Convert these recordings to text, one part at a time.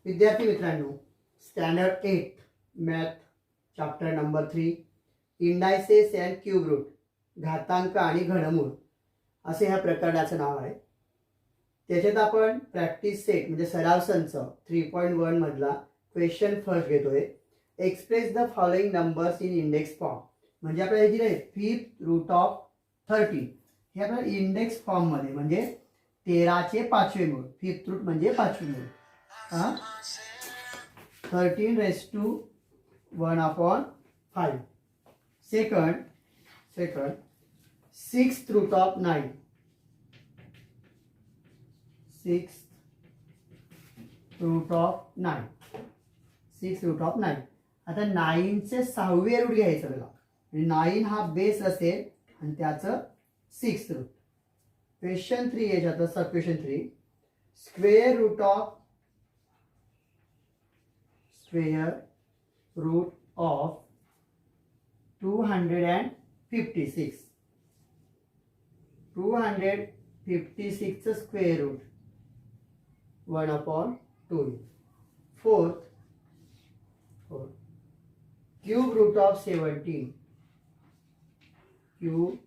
विद्यार्थी मित्रांनो, standard 8 math chapter number 3 indices and cube root, घातांक आणि घनमूळ असे ह्या प्रकरणाचं नाव आहे. त्याच्यात आपण प्रॅक्टिस सेट म्हणजे सराव संच 3.1 मधला क्वेश्चन फर्स्ट घेतोय. Express the following numbers in index form. म्हणजे आपल्याला हे दिले फिफ्थ रूट ऑफ 13 हे आपल्याला इंडेक्स फॉर्म मध्ये म्हणजे 13चे पाचवे मूळ. फिफ्थ रूट म्हणजे पाचवे मूळ. 13 raised to 1/5. Second, sixth root of 9. Sixth root of 9. Sixth root of 9. आता 9 चे 6वे रूट घ्यायचं बघा. 9 हा बेस असेल आणि त्याचं 6th रूट. क्वेश्चन 3 याच्यात sub question 3 square root of square root of 256. 256 square root 1/2. Fourth, cube root of 17. Cube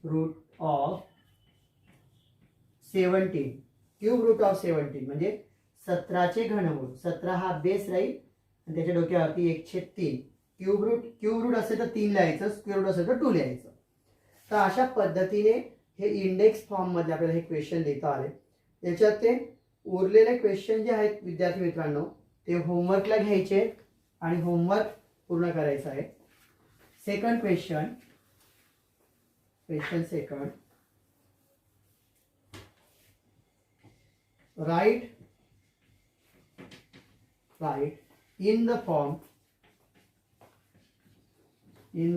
root of 17. Cube root of 17 म्हणजे 17चे घनमूळ. 17 हा बेस राहील आणि त्याच्या डोक्यावरती 1/3. क्यूब रूट असेल तर 3 लिहायचं, स्क्वेअर रूट असेल तर 2 लिहायचं. तर अशा पद्धतीने हे इंडेक्स फॉर्म मध्ये आपल्याला हे क्वेश्चन देता आले. याच्यात ते उरलेले क्वेश्चन जे आहेत विद्यार्थी मित्रांनो ते होमवर्कला घ्यायचे आणि होमवर्क पूर्ण करायचं आहे. Second question second, right in the form n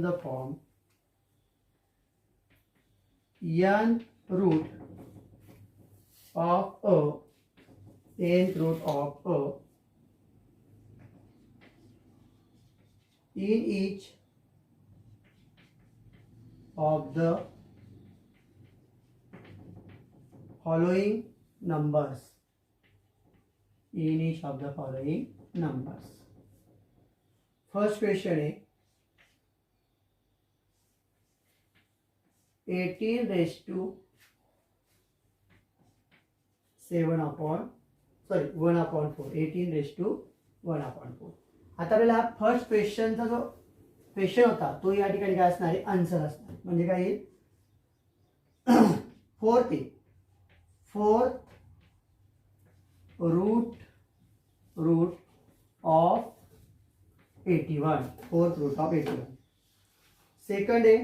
root of a, nth root of a in each of the following numbers. In each of the following numbers. First question is 18 raised to 1/4. 18 raised to 1/4. आता आपल्याला first क्वेश्चनचा जो question होता तो या ठिकाणी काय असणार आहे, आन्सर असणार. म्हणजे काय येईल, fourth root of 81. Fourth root of 81. Second आहे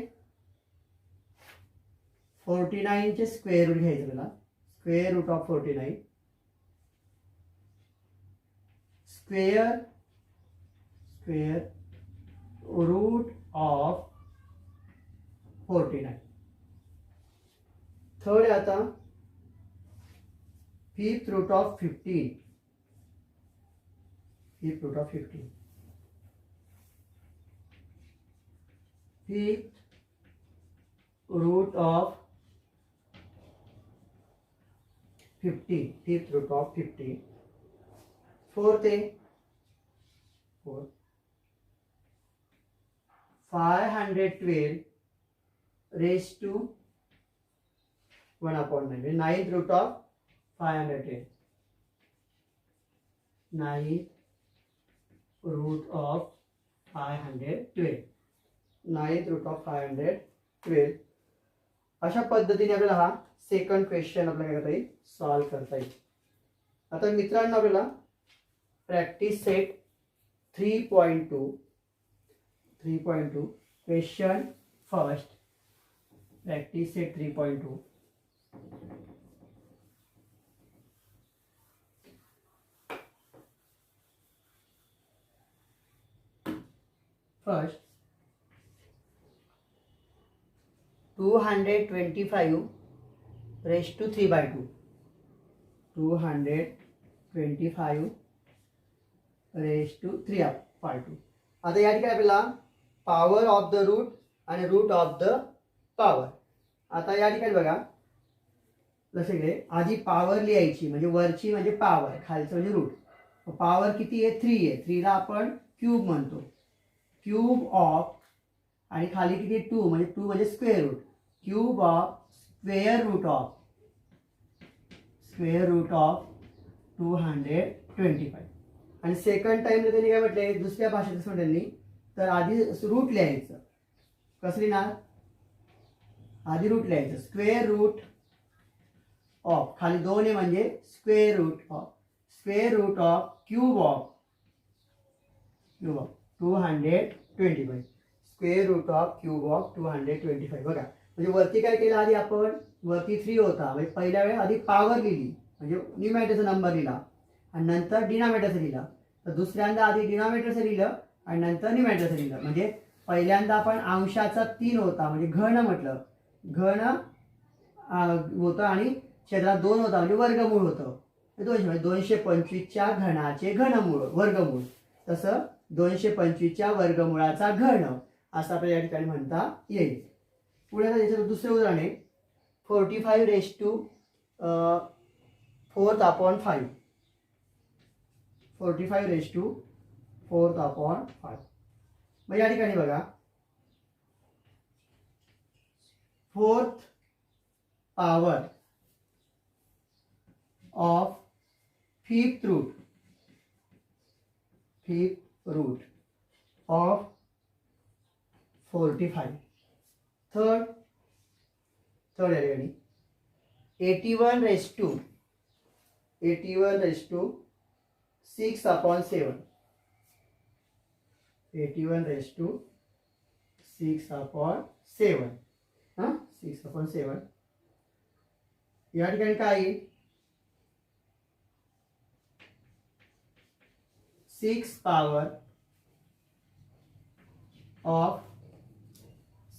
49 चे स्क्वेअर रूट घ्यायचं मला. Square root of 49. Square root of 49. Third आता fifth root of 15. Fifth root of 15. Fifth root of 50. Fifth root of 50. Fourth, 512 raised to 1/9. Ninth root of 512. Ninth root of 512. Ninth root of 512. अशा पद्धतीने आपल्याला हा second question आपल्याला काय करता येईल, solve करता येईल. आता मित्रांनो आपल्याला practice set 3.2 question first. Practice set 3.2. First, 225 raised to 3/2. 225 raised to 3/2. आता या ठिकाणी आपल्याला पॉवर ऑफ द रूट आणि रूट ऑफ द पॉवर. आता या ठिकाणी बघा लक्षात घे, आधी पॉवर लिहायची म्हणजे वरची म्हणजे पॉवर, खालचं म्हणजे रूट. पॉवर किती आहे 3 आहे, 3ला आपण क्यूब म्हणतो. क्यूब ऑफ आणि खाली किती 2 म्हणजे 2 म्हणजे square root. Cube of square root of 225. आणि सेकंड टाइमला त्यांनी काय म्हटलंय दुसऱ्या भाषेत त्यांनी तर आधी रूट लिहायचं. कसं लिहिणार? आधी रूट लिहायचं. स्क्वेअर रूट ऑफ खाली 2 आहे म्हणजे square root of cube of 225. Square root of cube of 225. बघा म्हणजे वरती काय केलं आधी आपण, वरती 3 होता म्हणजे पहिल्या वेळेस आधी पॉवर लिहिली म्हणजे न्यूमॅरेटरचा नंबर लिहिला आणि नंतर डिनॉमिनेटरचं लिहिलं. तर दुसऱ्यांदा आधी डिनॉमिनेटरचं लिहिलं आणि नंतर न्यूमॅरेटरचं लिहिलं. म्हणजे पहिल्यांदा आपण अंशाचा 3 होता म्हणजे घन म्हटलं, घन होतं आणि क्षेत्रात 2 होता म्हणजे वर्गमूळ होतं. 225च्या घनाचे घनमूळ वर्गमूळ. तसं 225च्या वर्गमूळाचा घन असं आपल्याला या ठिकाणी म्हणता येईल. पुढे त्याच्यात दुसरे उदाहरण आहे 45⁵ 45⁵. मग या ठिकाणी बघा 4th power of 5th root of 45. Third या ठिकाणी 81⁵ 6/7. 81⁵6/7. 6/7. या ठिकाणी काय 6 power of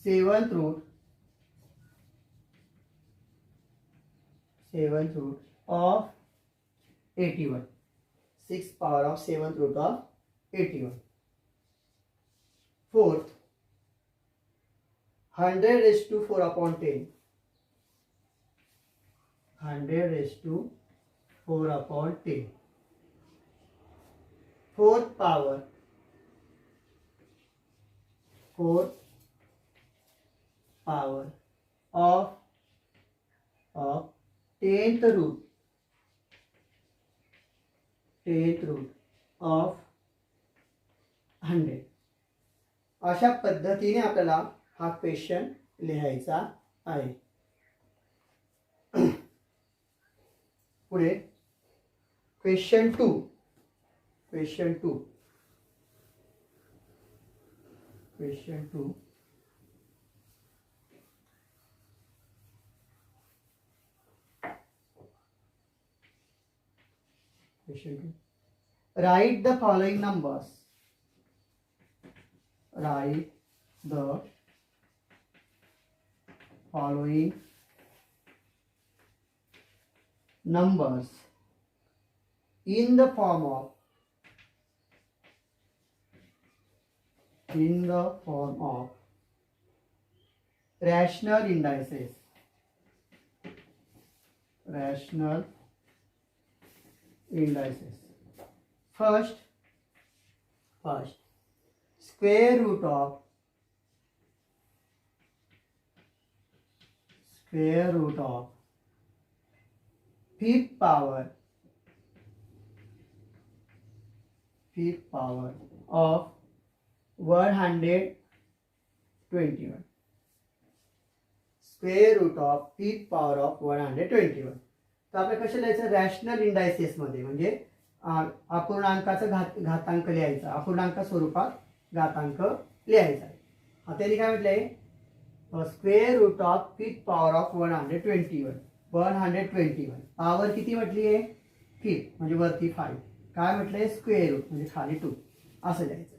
7th root of 81. 6 power of 7th root of 81. Fourth 100⁴/10. 100⁴/10. Fourth power of 10th root of 100. अशा पद्धतीने आपल्याला हा क्वेश्चन लिहायचा आहे. पुढे question 2. Write the following numbers. Write the following numbers in the form of rational indices. First, square root of 5th power of 121. Square root of 5th power of 121. तर आपल्याला कसं लिहायचं रॅशनल इंडायसेस मध्ये म्हणजे अपूर्णांकाचा घातांक लिहायचा, अपूर्णांक स्वरूपात घातांक लिहायचा. आता त्यांनी काय म्हटलंय square root of 5th power of 121. Power किती म्हटली आहे 5 म्हणजे वरती 5. काय म्हटलंय स्क्वेअर रूट म्हणजे खाली 2 असं लिहायचं.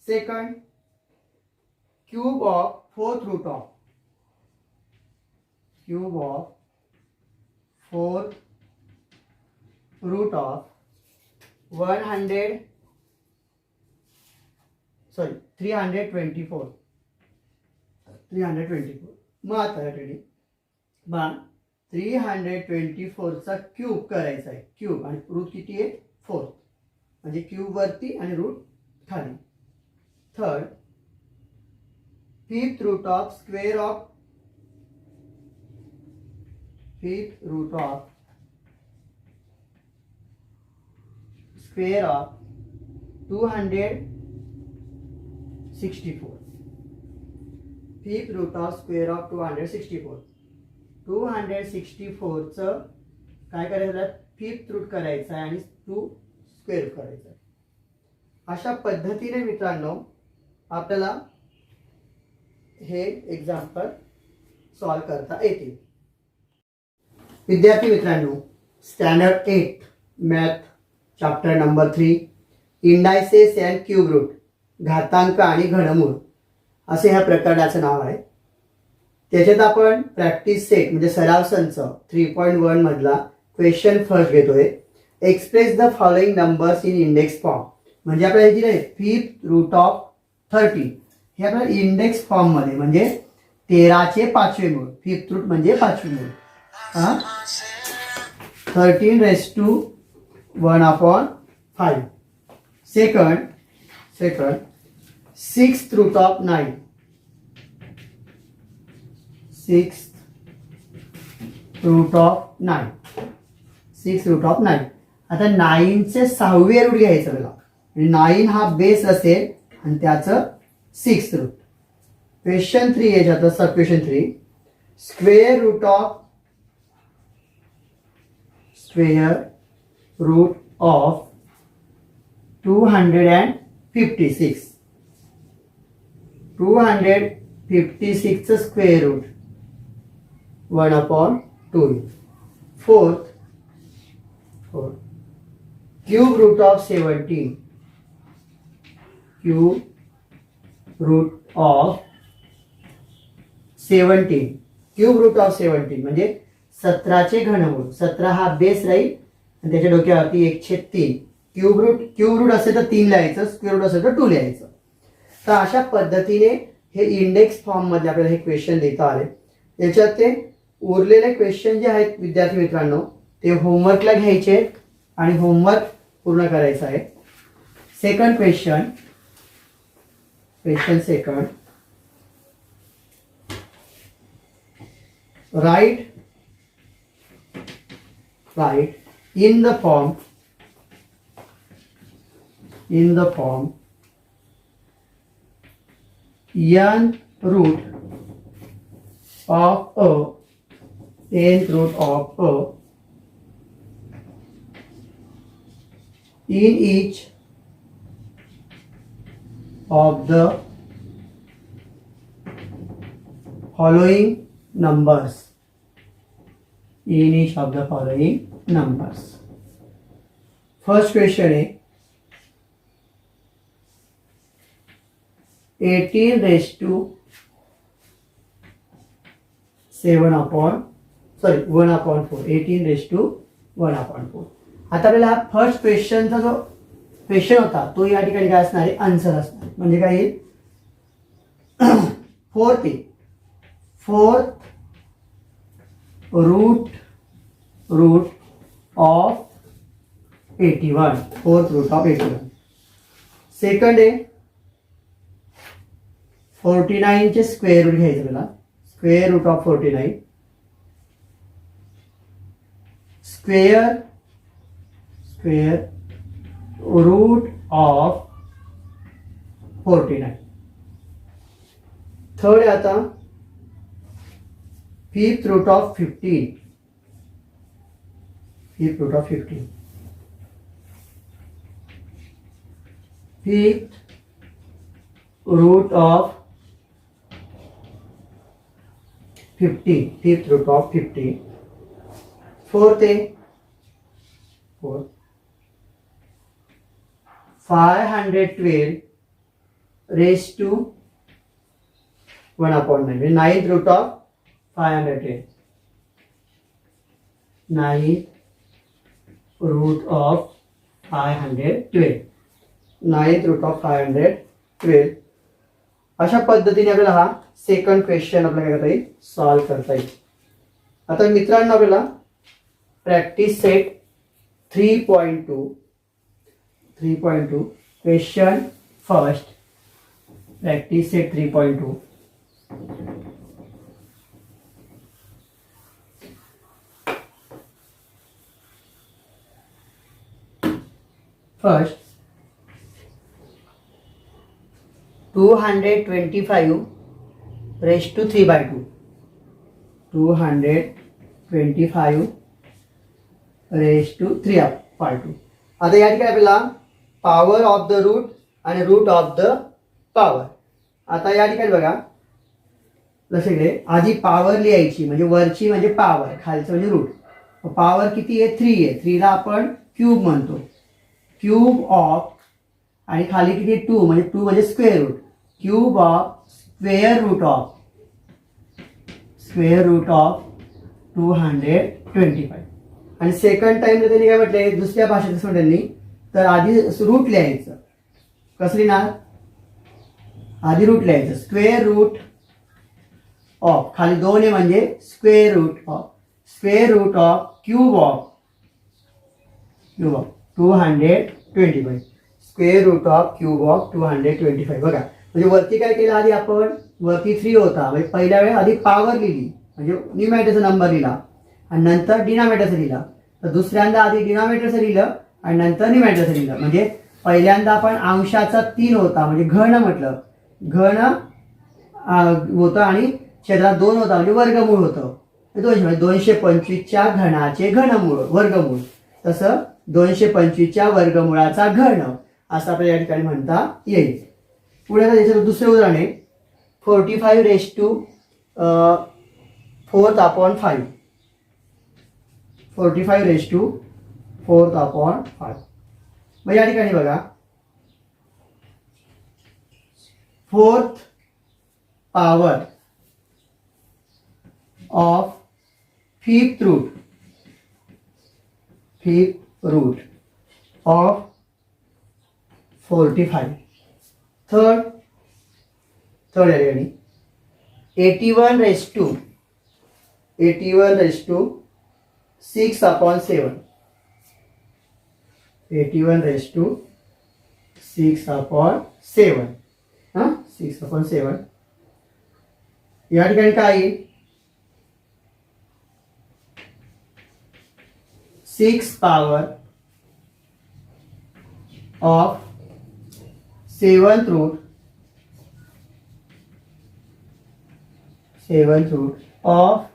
Second cube of 4th root of 4th root of 324. मग आता मग 324चा क्यूब करायचा आहे. क्यूब आणि रूट किती आहे फोर्थ, म्हणजे क्यूब वरती आणि रूट खाली. Third, fifth root of square of square of 264. Fifth root of square of 264. 264 चं काय करायचं, फिफ्थ रूट करायचं आहे आणि 2 स्क्वेअर करायचं आहे. अशा पद्धतीने मित्रांनो आपल्याला हे एक्झाम्पल सॉल्व करता येतील. विद्यार्थी मित्रांनो, standard 8 math chapter number 3 indices and cube root, घातांक आणि घनमूळ असे ह्या प्रकरणाचं नाव आहे. त्याच्यात आपण प्रॅक्टिस सेट म्हणजे सराव संच 3.1 मधला क्वेश्चन फर्स्ट घेतोय. Express the following numbers in index form, म्हणजे आपल्याला जी आहे फिफ्थ रूट ऑफ 30 हे आपल्याला इंडेक्स फॉर्म मध्ये म्हणजे 13चे पाचवे मूळ, फिफ्थ रूट म्हणजे पाचवे मूळ. 13 raised to 1/5. Second, sixth root of 9. Sixth root of 9. आता 9 चे 6वे रूट घ्यायचं बघा. 9 हा बेस असेल आणि त्याचं 6th रूट. क्वेश्चन 3 याच्यात sub question 3, square root of 256. 256 चं square root 1/2. Fourth, cube root of 17. Cube root of 17 म्हणजे 17चे घनमूळ. 17 हा बेस राहील आणि त्याच्या डोक्यावरती 1/3. क्यूब रूट असेल तर 3 लिहायचं, स्क्वेअर रूट असेल तर 2 लिहायचं. तर अशा पद्धतीने हे इंडेक्स फॉर्म मध्ये आपल्याला हे क्वेश्चन देता आले. याच्यात ते उरलेले क्वेश्चन जे आहेत विद्यार्थी मित्रांनो ते होमवर्कला घ्यायचे आणि होमवर्क पूर्ण करायचं आहे. Second question second, right in the form n root of a, nth root of a in each of the following numbers. First question is 18 raised to 1/4. 18 raised to 1/4. आता आपल्याला फर्स्ट क्वेश्चनचा जो क्वेश्चन होता तो या ठिकाणी काय असणार आहे, आन्सर असणार. म्हणजे काय येईल, fourth root of 81. Fourth root of 81. Second आहे 49 चे स्क्वेअर रूट घ्यायचं मला. Square root of 49 square root of 49. Third आता fifth root of 15. Fifth root of 50. Fourth 512 raised to 1/9. Ninth root of 512. Ninth root of 512. Ninth root of 512. अशा पद्धतीने आपल्याला हा second question आपल्याला काय करता येईल, सॉल्व करता येईल. आता मित्रांनो आपल्याला practice set 3.2 3.2 question first practice set 3.2 first 225 raised to 3/2 225 raised to 3/2. आता या ठिकाणी आपल्याला पॉवर ऑफ द रूट आणि रूट ऑफ द पॉवर. आता या ठिकाणी बघा लक्षात घे, आधी पॉवर लिहायची म्हणजे वरची म्हणजे पॉवर, खालचं म्हणजे रूट. पॉवर किती आहे 3 आहे, 3 ला आपण क्यूब म्हणतो. क्यूब ऑफ आणि खाली किती 2 म्हणजे square root. Cube of square root of 225. आणि सेकंड टाइम त्यांनी काय म्हटलंय दुसऱ्या भाषेत त्यांनी तर आधी रूट लिहायचं. कसं लिहिणार, आधी रूट लिहायचं स्क्वेअर रूट ऑफ, खाली 2 आहे म्हणजे square root of cube of 225. Square root of cube of 225. बघा म्हणजे वरती काय केलं, आधी आपण वरती 3 होता म्हणजे पहिल्या वेळेस आधी पॉवर लिहिली म्हणजे न्यूमॅरेटरचा नंबर लिहिला आणि नंतर डिनॉमिनेटरचं लिहिला. तर दुसऱ्यांदा आधी डिनॉमिनेटरचं लिहिलं आणि नंतर न्यूमॅरेटरचं लिहिलं. म्हणजे पहिल्यांदा आपण अंशाचा 3 होता म्हणजे घन म्हटलं, घन होतं आणि छेदात 2 होता म्हणजे वर्गमूळ होतं. 225च्या घनाचे घनमूळ वर्गमूळ, तसं 225च्या वर्गमूळाचा घन असं आपल्याला या ठिकाणी म्हणता येईल. पुढे आता त्याच्यात दुसरे उदाहरण आहे 45 raised to 4/5. 45 raised to 4/5. मग या ठिकाणी बघा 4th power of 5th root of 45. Third या ठिकाणी 81 raised to 6/7. 81 raised to 6/7. 6/7. या ठिकाणी काय 6 power of 7th root of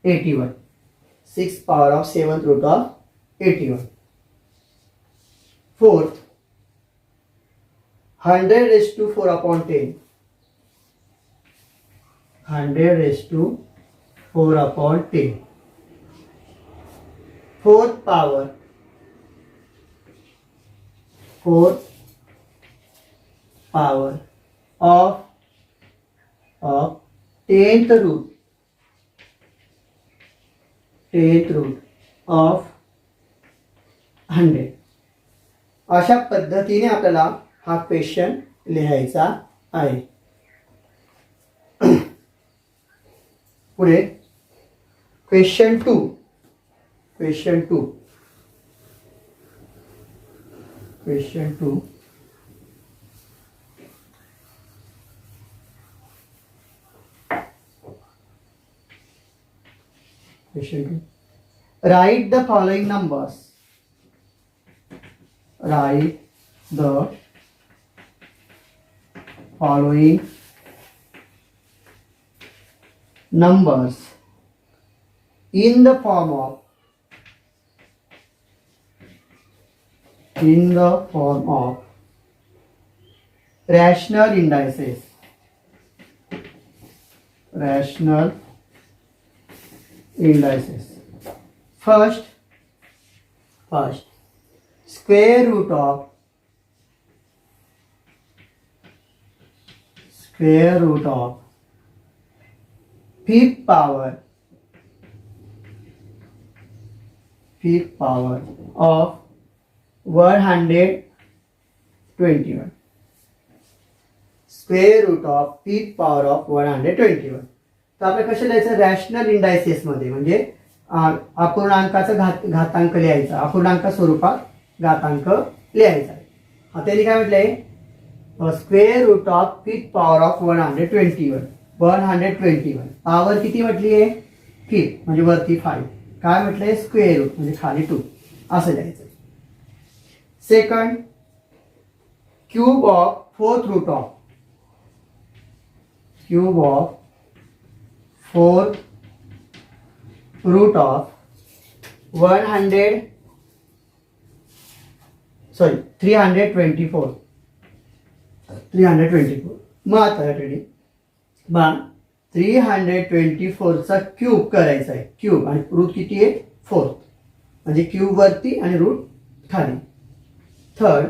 81. 6 power of 7th root of 81. Fourth 100 raised to 4/10. 100 raised to 4/10. Fourth power of 10th root of 100. अशा पद्धतीने आपल्याला हा question लिहायचा आहे. पुढे question 2. Question 2 Write the following numbers. Write the following numbers in the form of rational indices. First, square root of 5th power of 121. Square root of 5th power of 121. तर आपल्याला कसं लिहायचं रॅशनल इंडायसेस मध्ये म्हणजे अपूर्णांकाचा घातांक लिहायचा, अपूर्णांक स्वरूपात घातांक लिहायचा आहे. आता त्यांनी काय म्हटलंय, square root of fifth power of 121. 121 power किती म्हटली आहे, फिफ्थ म्हणजे वरती 5. काय म्हटलंय, स्क्वेअर रूट म्हणजे खाली 2 असं लिहायचं. Second, cube of fourth root of, cube of fourth root of 324. मग आता बघा 324 चा क्यूब करायचा आहे, क्यूब आणि रूट किती आहे, 4 म्हणजे क्यूब वरती आणि रूट खाली. Third,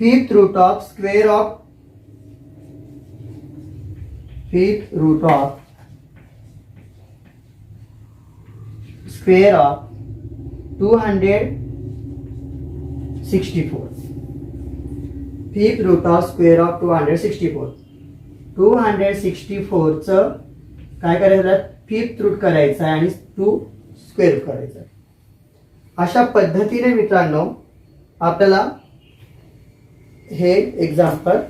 fifth root of square of, fifth root of square of 264. Fifth root of square of 264. 264 चं काय करायचं, फिफ्थ रूट करायचं आहे आणि 2 स्क्वेअर रूट करायचं आहे. अशा पद्धतीने मित्रांनो आपल्याला हे एक्झाम्पल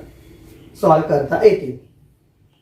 सॉल्व करता येतील.